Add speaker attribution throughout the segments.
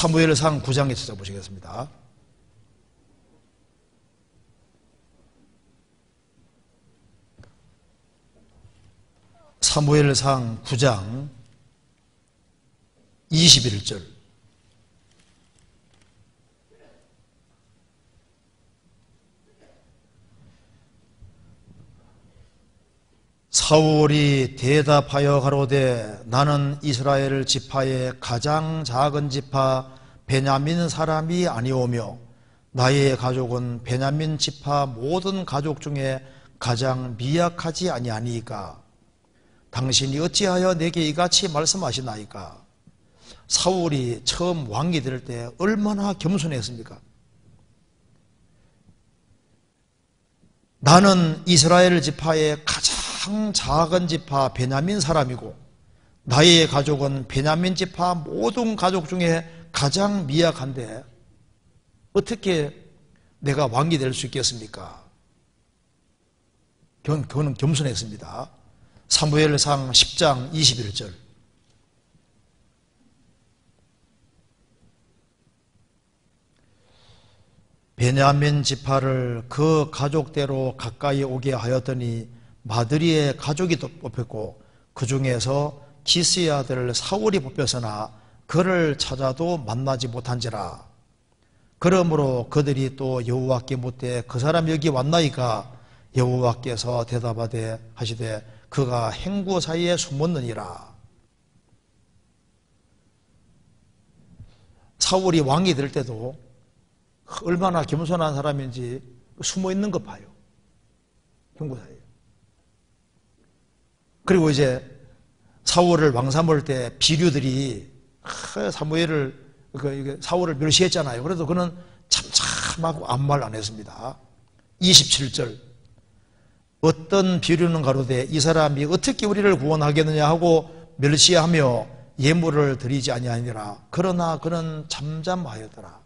Speaker 1: 사무엘상 9장에 찾아보시겠습니다. 사무엘상 9장 21절. 사울이 대답하여 가로되 나는 이스라엘 지파의 가장 작은 지파 베냐민 사람이 아니오며 나의 가족은 베냐민 지파 모든 가족 중에 가장 미약하지 아니하니까 당신이 어찌하여 내게 이같이 말씀하시나이까. 사울이 처음 왕이 될 때 얼마나 겸손했습니까? 나는 이스라엘 지파의 가장 작은 지파 베냐민 사람이고 나의 가족은 베냐민 지파 모든 가족 중에 가장 미약한데 어떻게 내가 왕이 될 수 있겠습니까? 그거는 겸손했습니다. 사무엘상 10장 21절. 베냐민 지파를 그 가족대로 가까이 오게 하였더니 마드리의 가족이 뽑혔고 그 중에서 기스의 아들 사울이 뽑혔으나 그를 찾아도 만나지 못한지라. 그러므로 그들이 또 여호와께 묻되 그 사람 여기 왔나이까. 여호와께서 대답하되 하시되 그가 행구 사이에 숨었느니라. 사울이 왕이 될 때도 얼마나 겸손한 사람인지 숨어 있는 거 봐요. 행구 사이에. 그리고 이제 사울을 왕 삼을 때 비류들이 사울을 멸시했잖아요. 그래도 그는 참하고 아무 말 안 했습니다. 27절. 어떤 비류는 가로되 이 사람이 어떻게 우리를 구원하겠느냐 하고 멸시하며 예물을 드리지 아니하니라. 그러나 그는 잠잠하였더라.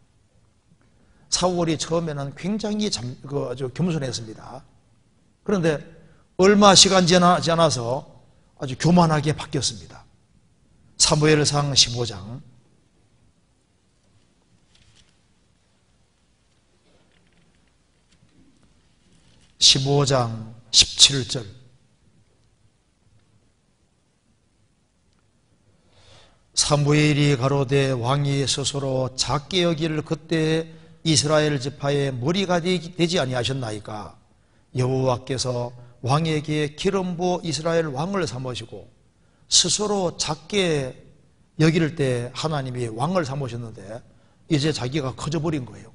Speaker 1: 사울이 처음에는 굉장히 아주 겸손했습니다. 그런데 얼마 시간 지나지 않아서 아주 교만하게 바뀌었습니다. 사무엘상 15장 17절. 사무엘이 가로되 왕이 스스로 작게 여기를 그때 이스라엘 지파의 머리가 되지 아니하셨나이까. 여호와께서 왕에게 기름 부어 이스라엘 왕을 삼으시고 스스로 작게 여길 때 하나님이 왕을 삼으셨는데 이제 자기가 커져버린 거예요.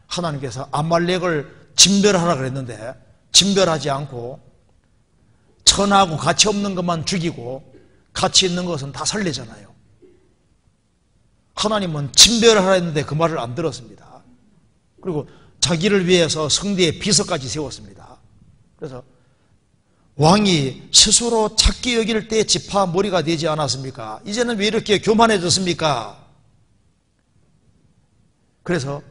Speaker 1: 하나님께서 아말렉을 진멸하라 그랬는데 진멸하지 않고 천하고 가치 없는 것만 죽이고 가치 있는 것은 다 살리잖아요. 하나님은 진멸하라 했는데 그 말을 안 들었습니다. 그리고 자기를 위해서 성대에 비서까지 세웠습니다. 그래서 왕이 스스로 작게 여길 때 지파 머리가 되지 않았습니까? 이제는 왜 이렇게 교만해졌습니까? 그래서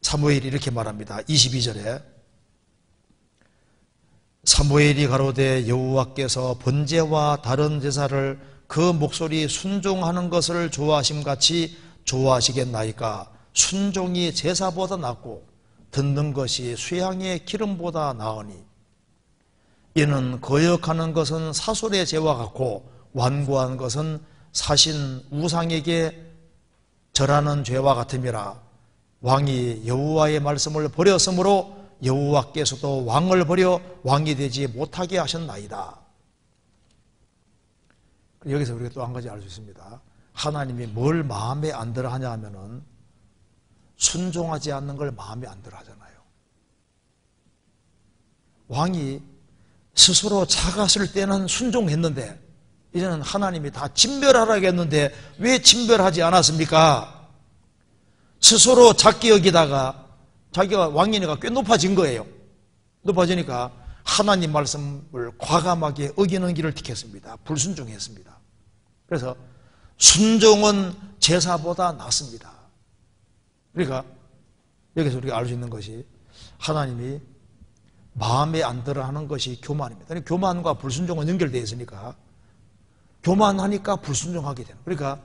Speaker 1: 사무엘이 이렇게 말합니다. 22절에 사무엘이 가로되 여호와께서 번제와 다른 제사를 그 목소리 순종하는 것을 좋아하심같이 좋아하시겠나이까. 순종이 제사보다 낫고 듣는 것이 수양의 기름보다 나으니 이는 거역하는 것은 사술의 죄와 같고 완고한 것은 사신 우상에게 절하는 죄와 같음이라. 왕이 여호와의 말씀을 버렸으므로 여호와께서도 왕을 버려 왕이 되지 못하게 하셨나이다. 여기서 우리가 또 한 가지 알 수 있습니다. 하나님이 뭘 마음에 안 들어 하냐 하면은 순종하지 않는 걸 마음에 안 들어 하잖아요. 왕이 스스로 작았을 때는 순종했는데 이제는 하나님이 다 진멸하라고 했는데 왜 진멸하지 않았습니까? 스스로 작게 여기다가 자기가 왕이니까 꽤 높아진 거예요. 높아지니까 하나님 말씀을 과감하게 어기는 길을 택했습니다. 불순종했습니다. 그래서 순종은 제사보다 낫습니다. 그러니까 여기서 우리가 알 수 있는 것이 하나님이 마음에 안 들어 하는 것이 교만입니다. 교만과 불순종은 연결되어 있으니까 교만하니까 불순종하게 되는. 그러니까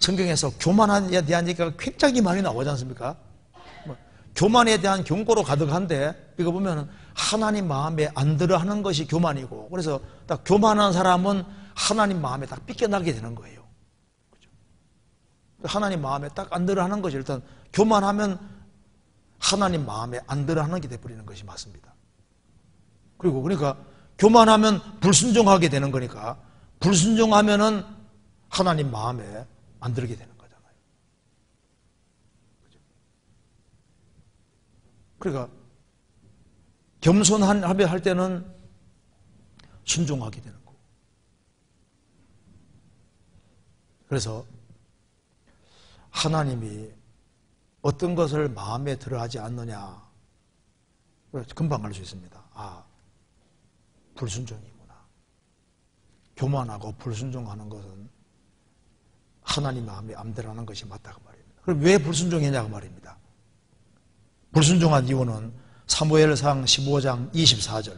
Speaker 1: 성경에서 교만에 대한 얘기가 굉장히 많이 나오지 않습니까? 교만에 대한 경고로 가득한데 이거 보면 하나님 마음에 안 들어 하는 것이 교만이고, 그래서 딱 교만한 사람은 하나님 마음에 딱 삐껴나게 되는 거예요. 그렇죠? 하나님 마음에 딱 안 들어 하는 것이, 일단 교만하면 하나님 마음에 안 들어 하는 게 돼버리는 것이 맞습니다. 그리고 그러니까 교만하면 불순종하게 되는 거니까, 불순종하면은 하나님 마음에 안 들게 되는 거잖아요. 그렇죠? 그러니까 겸손하게 할 때는 순종하게 되는 거고. 그래서 하나님이 어떤 것을 마음에 들어 하지 않느냐, 금방 알 수 있습니다. 아, 불순종이구나. 교만하고 불순종하는 것은 하나님 마음에 안 들어 하는 것이 맞다고 말입니다. 그럼 왜 불순종했냐고 말입니다. 불순종한 이유는 사무엘상 15장 24절.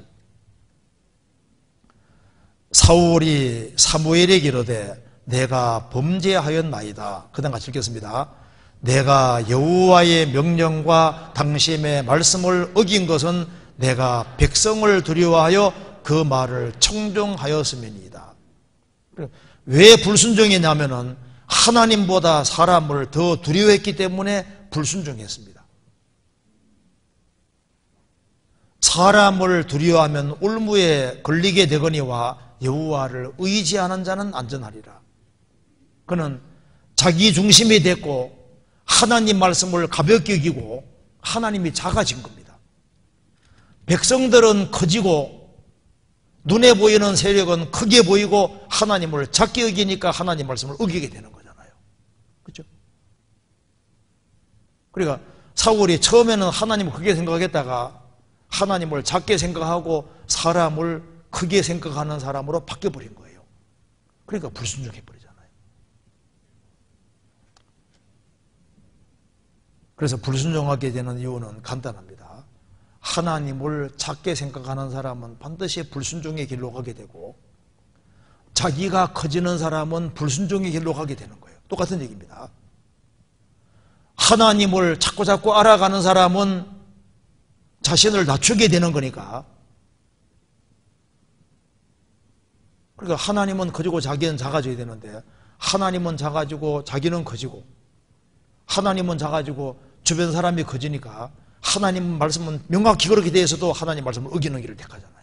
Speaker 1: 사울이 사무엘에게 이르되 내가 범죄하였나이다. 그다음 같이 읽겠습니다. 내가 여호와의 명령과 당신의 말씀을 어긴 것은 내가 백성을 두려워하여 그 말을 청종하였음이니이다. 왜 불순종했냐면은 하나님보다 사람을 더 두려워했기 때문에 불순종했습니다. 사람을 두려워하면 올무에 걸리게 되거니와 여호와를 의지하는 자는 안전하리라. 그는 자기 중심이 됐고 하나님 말씀을 가볍게 여기고 하나님이 작아진 겁니다. 백성들은 커지고 눈에 보이는 세력은 크게 보이고 하나님을 작게 여기니까 하나님 말씀을 어기게 되는 거잖아요. 그렇죠? 그러니까 사울이 처음에는 하나님을 크게 생각하겠다가 하나님을 작게 생각하고 사람을 크게 생각하는 사람으로 바뀌어버린 거예요. 그러니까 불순종해버리잖아요. 그래서 불순종하게 되는 이유는 간단합니다. 하나님을 작게 생각하는 사람은 반드시 불순종의 길로 가게 되고, 자기가 커지는 사람은 불순종의 길로 가게 되는 거예요. 똑같은 얘기입니다. 하나님을 자꾸 알아가는 사람은 자신을 낮추게 되는 거니까. 그러니까 하나님은 커지고 자기는 작아져야 되는데 하나님은 작아지고 자기는 커지고, 하나님은 작아지고 주변 사람이 커지니까 하나님 말씀은 명확히 그렇게 대해서도 하나님 말씀을 어기는 길을 택하잖아요.